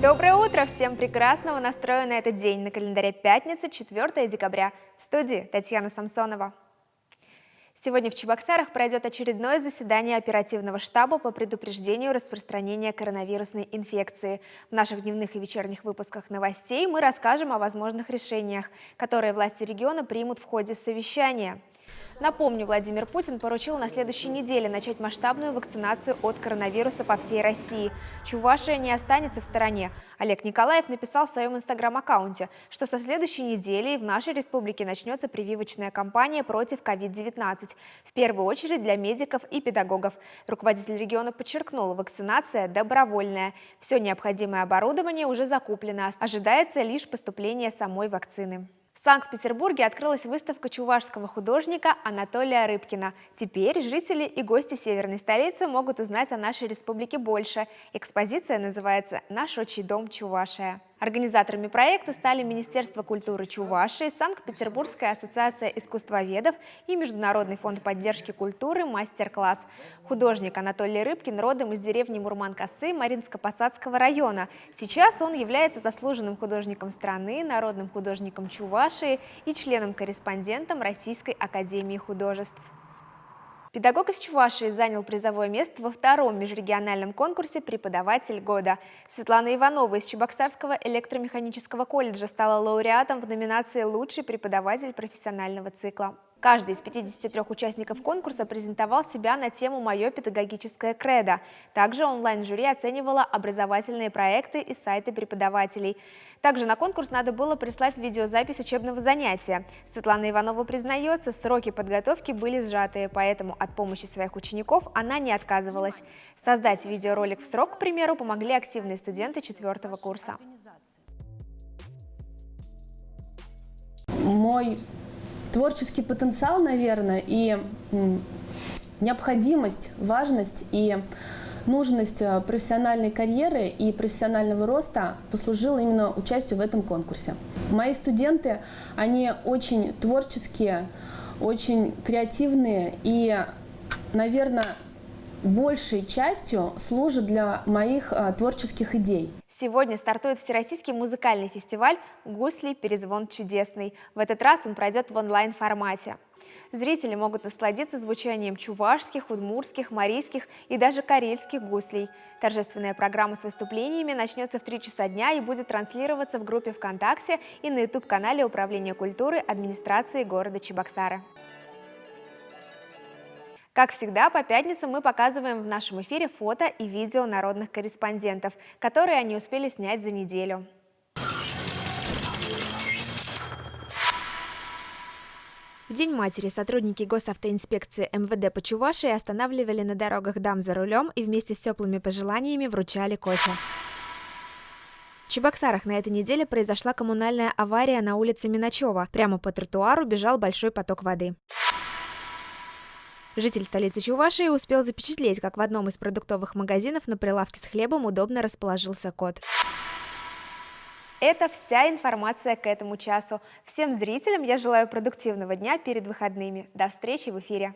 Доброе утро! Всем прекрасного настроя на этот день. На календаре пятница, 4 декабря. В студии Татьяна Самсонова. Сегодня в Чебоксарах пройдет очередное заседание оперативного штаба по предупреждению распространения коронавирусной инфекции. В наших дневных и вечерних выпусках новостей мы расскажем о возможных решениях, которые власти региона примут в ходе совещания. Напомню, Владимир Путин поручил на следующей неделе начать масштабную вакцинацию от коронавируса по всей России. Чувашия не останется в стороне. Олег Николаев написал в своем инстаграм-аккаунте, что со следующей недели в нашей республике начнется прививочная кампания против COVID-19, в первую очередь для медиков и педагогов. Руководитель региона подчеркнул, вакцинация добровольная. Все необходимое оборудование уже закуплено, ожидается лишь поступление самой вакцины. В Санкт-Петербурге открылась выставка чувашского художника Анатолия Рыбкина. Теперь жители и гости северной столицы могут узнать о нашей республике больше. Экспозиция называется «Наш отчий дом Чувашия». Организаторами проекта стали Министерство культуры Чувашии, Санкт-Петербургская ассоциация искусствоведов и Международный фонд поддержки культуры «Мастер-класс». Художник Анатолий Рыбкин родом из деревни Мурман-Косы Маринско-Посадского района. Сейчас он является заслуженным художником страны, народным художником Чувашии и членом-корреспондентом Российской академии художеств. Педагог из Чувашии занял призовое место во втором межрегиональном конкурсе «Преподаватель года». Светлана Иванова из Чебоксарского электромеханического колледжа стала лауреатом в номинации «Лучший преподаватель профессионального цикла». Каждый из 53 участников конкурса презентовал себя на тему «Мое педагогическое кредо». Также онлайн-жюри оценивало образовательные проекты и сайты преподавателей. Также на конкурс надо было прислать видеозапись учебного занятия. Светлана Иванова признается, сроки подготовки были сжатые, поэтому от помощи своих учеников она не отказывалась. Создать видеоролик в срок, к примеру, помогли активные студенты 4-го курса. Мой творческий потенциал, наверное, и необходимость, важность и нужность профессиональной карьеры и профессионального роста послужила именно участию в этом конкурсе. Мои студенты, они очень творческие, очень креативные и, наверное, большей частью служат для моих творческих идей. Сегодня стартует всероссийский музыкальный фестиваль «Гусли. Перезвон чудесный». В этот раз он пройдет в онлайн-формате. Зрители могут насладиться звучанием чувашских, удмуртских, марийских и даже карельских гуслей. Торжественная программа с выступлениями начнется в 3 часа дня и будет транслироваться в группе ВКонтакте и на YouTube-канале Управления культуры администрации города Чебоксары. Как всегда, по пятницам мы показываем в нашем эфире фото и видео народных корреспондентов, которые они успели снять за неделю. В День матери сотрудники госавтоинспекции МВД по Чувашии останавливали на дорогах дам за рулем и вместе с теплыми пожеланиями вручали кофе. В Чебоксарах на этой неделе произошла коммунальная авария на улице Миначева. Прямо по тротуару бежал большой поток воды. Житель столицы Чувашии успел запечатлеть, как в одном из продуктовых магазинов на прилавке с хлебом удобно расположился кот. Это вся информация к этому часу. Всем зрителям я желаю продуктивного дня перед выходными. До встречи в эфире.